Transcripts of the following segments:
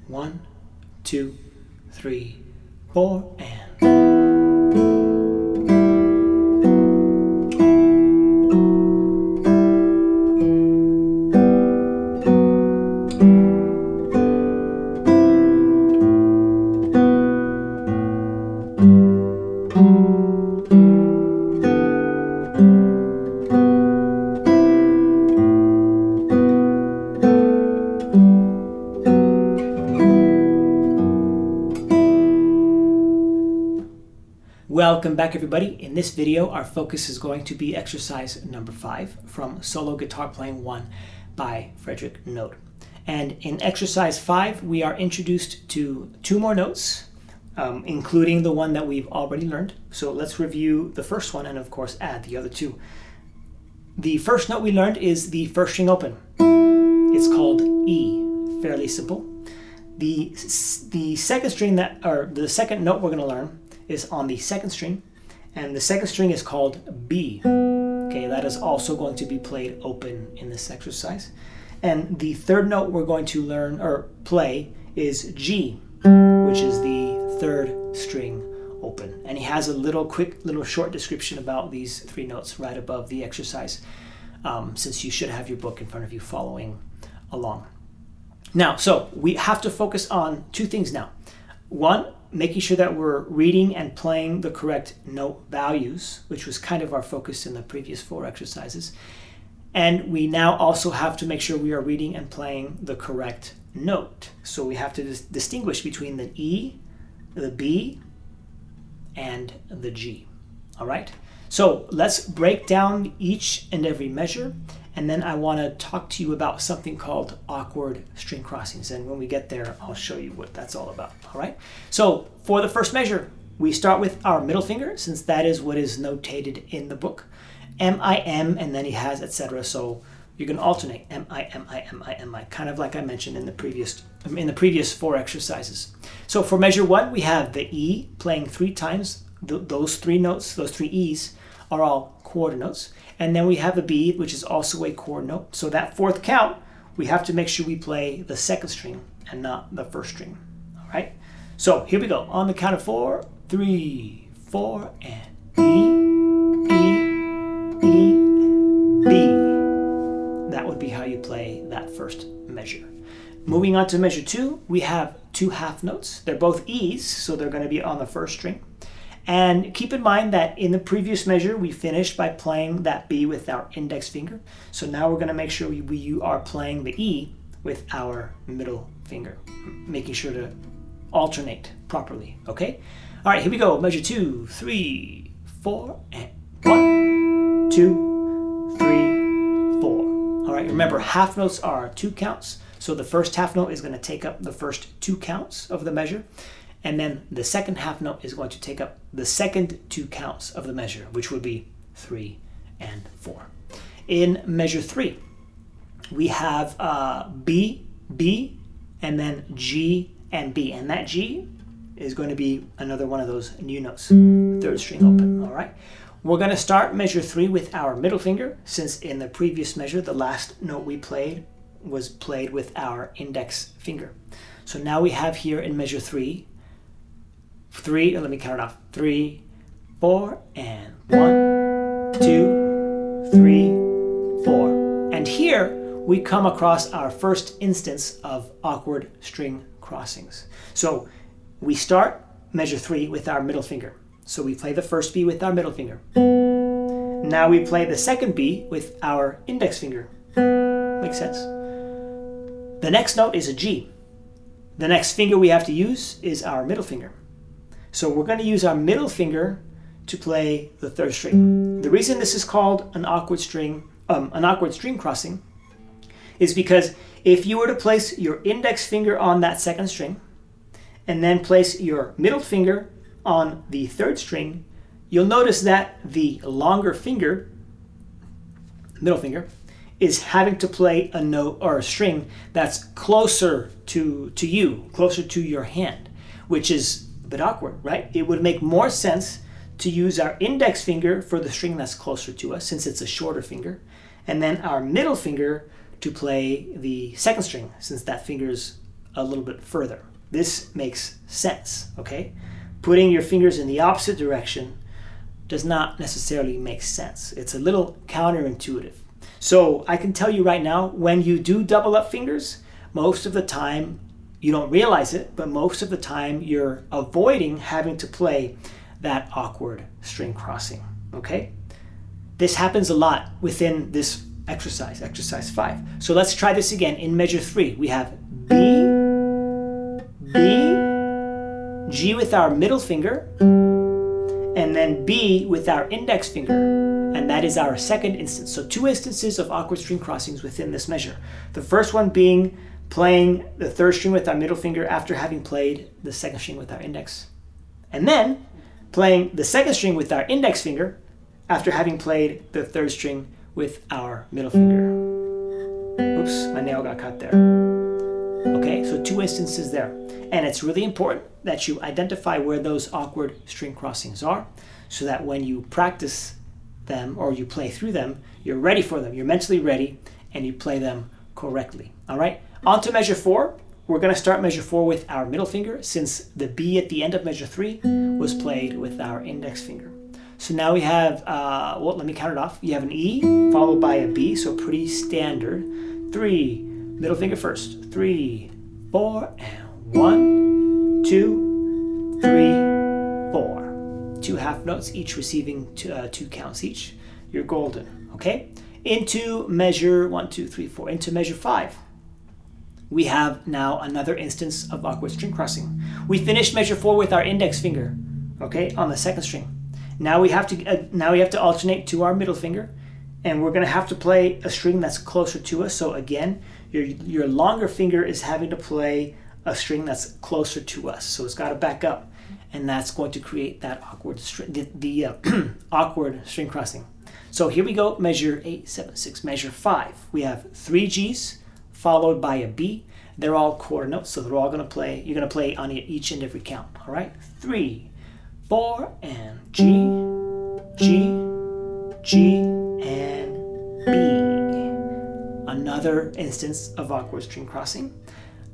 1, 2, 3, 4, and... Welcome back, everybody. In this video, our focus is going to be exercise number 5 from Solo Guitar Playing 1 by Frederick Noad. And in exercise 5, we are introduced to 2 more notes, including the one that we've already learned. So let's review the first one and, of course, add the other 2. The first note we learned is the first string open. It's called E. Fairly simple. The second string the second note we're going to learn is on the second string, and the second string is called B. Okay, that is also going to be played open in this exercise. And the third note we're going to learn or play is G, which is the third string open. And he has a quick short description about these 3 notes right above the exercise, since you should have your book in front of you following along. Now, so we have to focus on 2 things now. One, making sure that we're reading and playing the correct note values, which was kind of our focus in the previous 4 exercises. And we now also have to make sure we are reading and playing the correct note. So we have to distinguish between the E, the B, and the G. All right? So let's break down each and every measure, and then I want to talk to you about something called awkward string crossings. And when we get there, I'll show you what that's all about. All right? So for the first measure, we start with our middle finger, since that is what is notated in the book. M-I-M, and then he has etc. So you can alternate M-I-M-I-M-I-M-I, kind of like I mentioned in the previous 4 exercises. So for measure 1, we have the E playing 3 times. Those 3 notes, those 3 E's, are all quarter notes. And then we have a B, which is also a quarter note. So that 4th count, we have to make sure we play the second string and not the first string. All right? So here we go. On the count of 4, 3, 4, and E, E, E, B. That would be how you play that first measure. Moving on to measure 2, we have 2 half notes. They're both E's, so they're going to be on the first string. And keep in mind that in the previous measure, we finished by playing that B with our index finger. So now we're going to make sure we are playing the E with our middle finger, making sure to alternate properly, okay? All right, here we go. Measure 2, 3, 4, and 1, 2, 3, 4. All right, remember, half notes are 2 counts. So the first half note is going to take up the first 2 counts of the measure. And then the second half note is going to take up the second 2 counts of the measure, which would be 3 and 4. In measure 3, we have B, B, and then G and B. And that G is going to be another one of those new notes, third string open, all right? We're going to start measure 3 with our middle finger, since in the previous measure, the last note we played was played with our index finger. So now we have here in measure 3, let me count it off. 3, 4, and 1, 2, 3, 4. And here we come across our first instance of awkward string crossings. So we start measure 3 with our middle finger. So we play the first B with our middle finger. Now we play the second B with our index finger. Makes sense? The next note is a G. The next finger we have to use is our middle finger. So we're going to use our middle finger to play the third string. The reason this is called an awkward string crossing is because if you were to place your index finger on that second string and then place your middle finger on the third string, you'll notice that the longer finger, middle finger, is having to play a note or a string that's closer to you, closer to your hand, which is a bit awkward, right? It would make more sense to use our index finger for the string that's closer to us, since it's a shorter finger, and then our middle finger to play the second string, since that finger's a little bit further. This makes sense, okay? Putting your fingers in the opposite direction does not necessarily make sense. It's a little counterintuitive. So I can tell you right now, when you do double up fingers, most of the time, you don't realize it, but most of the time you're avoiding having to play that awkward string crossing, okay? This happens a lot within this exercise, exercise 5. So let's try this again. In measure 3, we have B, B, G with our middle finger, and then B with our index finger, and that is our second instance. So 2 instances of awkward string crossings within this measure. The first one being playing the third string with our middle finger after having played the second string with our index, and then playing the second string with our index finger after having played the third string with our middle finger. Oops, my nail got cut there. Okay, so 2 instances there. And it's really important that you identify where those awkward string crossings are so that when you practice them or you play through them, you're ready for them. You're mentally ready and you play them correctly. All right, on to measure 4. We're going to start measure 4 with our middle finger since the B at the end of measure 3 was played with our index finger. So now we have, well, let me count it off. You have an E followed by a B, so pretty standard. 3, middle finger first. 3, 4, and 1, 2, 3, 4. 2 half notes, each receiving 2 counts each. You're golden, okay? Into measure 1, 2, 3, 4. Into measure 5. We have now another instance of awkward string crossing. We finished measure 4 with our index finger, okay, on the second string. Now we have to alternate to our middle finger, and we're going to have to play a string that's closer to us. So again, your longer finger is having to play a string that's closer to us. So it's got to back up, and that's going to create that awkward awkward string crossing. So here we go. Measure 8, 7, 6. Measure 5. We have 3 G's followed by a B. They're all quarter notes, so they're all going to play. You're going to play on each and every count. All right. 3, 4, and G, G, G, and B. Another instance of awkward string crossing.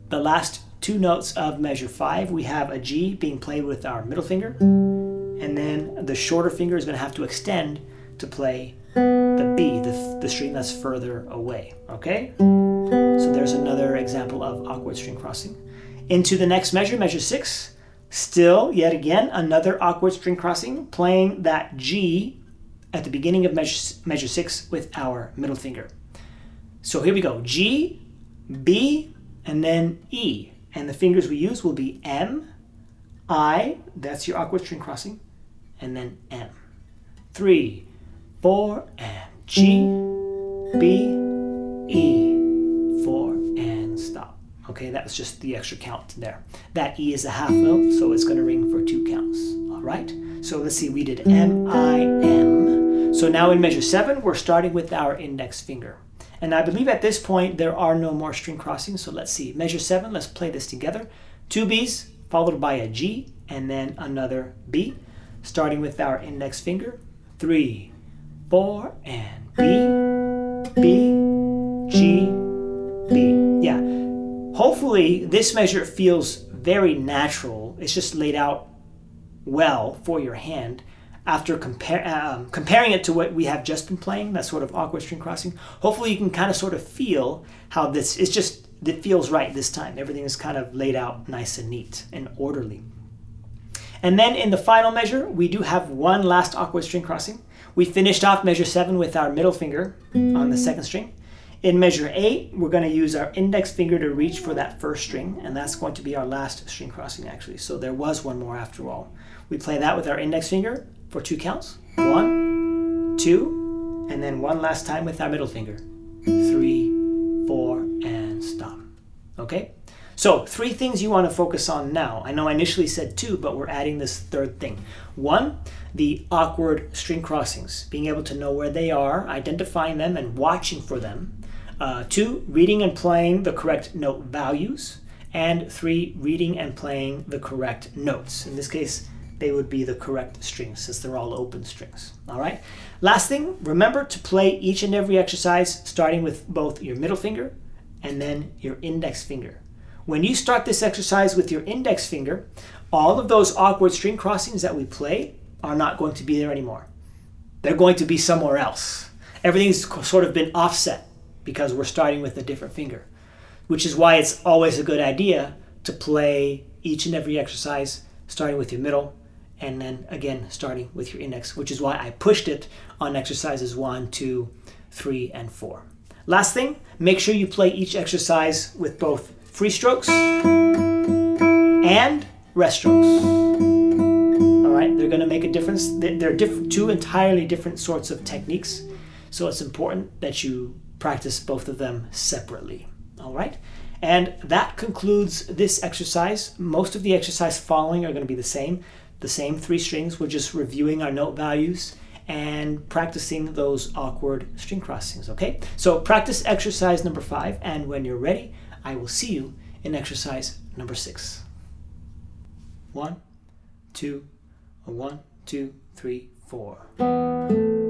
The last 2 notes of measure 5, we have a G being played with our middle finger, and then the shorter finger is going to have to extend to play the B, the string that's further away, okay? So there's another example of awkward string crossing. Into the next measure, measure 6. Still, yet again, another awkward string crossing, playing that G at the beginning of measure 6 with our middle finger. So here we go. G, B, and then E. And the fingers we use will be M, I, that's your awkward string crossing, and then M. 3, 4, and G, B, E, 4, and stop. Okay, that was just the extra count there. That E is a half note, so it's going to ring for 2 counts. All right, so let's see, we did M, I, M. So now in measure 7, we're starting with our index finger. And I believe at this point, there are no more string crossings, so let's see. Measure 7, let's play this together. 2 B's, followed by a G, and then another B, starting with our index finger. 3, 4, and B, B, G, B. Yeah. Hopefully, this measure feels very natural. It's just laid out well for your hand. After comparing it to what we have just been playing, that sort of awkward string crossing, hopefully you can kind of sort of feel how this, it feels right this time. Everything is kind of laid out nice and neat and orderly. And then in the final measure, we do have one last awkward string crossing. We finished off measure 7 with our middle finger on the second string. In measure 8, we're going to use our index finger to reach for that first string, and that's going to be our last string crossing actually. So there was one more after all. We play that with our index finger for 2 counts. 1, 2, and then one last time with our middle finger. 3, 4, and stop. Okay? So 3 things you want to focus on now. I know I initially said 2, but we're adding this third thing. 1, the awkward string crossings, being able to know where they are, identifying them, and watching for them. 2, reading and playing the correct note values. And 3, reading and playing the correct notes. In this case, they would be the correct strings since they're all open strings. All right. Last thing, remember to play each and every exercise starting with both your middle finger and then your index finger. when you start this exercise with your index finger, all of those awkward string crossings that we played are not going to be there anymore. They're going to be somewhere else. Everything's sort of been offset because we're starting with a different finger, which is why it's always a good idea to play each and every exercise starting with your middle and then again starting with your index, which is why I pushed it on exercises 1, 2, 3, and 4. Last thing, make sure you play each exercise with both free strokes and rest strokes. All right, they're going to make a difference. They're two entirely different sorts of techniques, so it's important that you practice both of them separately. All right, and that concludes this exercise. Most of the exercise following are going to be the same 3 strings. We're just reviewing our note values and practicing those awkward string crossings, okay? So practice exercise number 5, and when you're ready, I will see you in exercise number 6. 1, 2, 1, 2, 3, 4.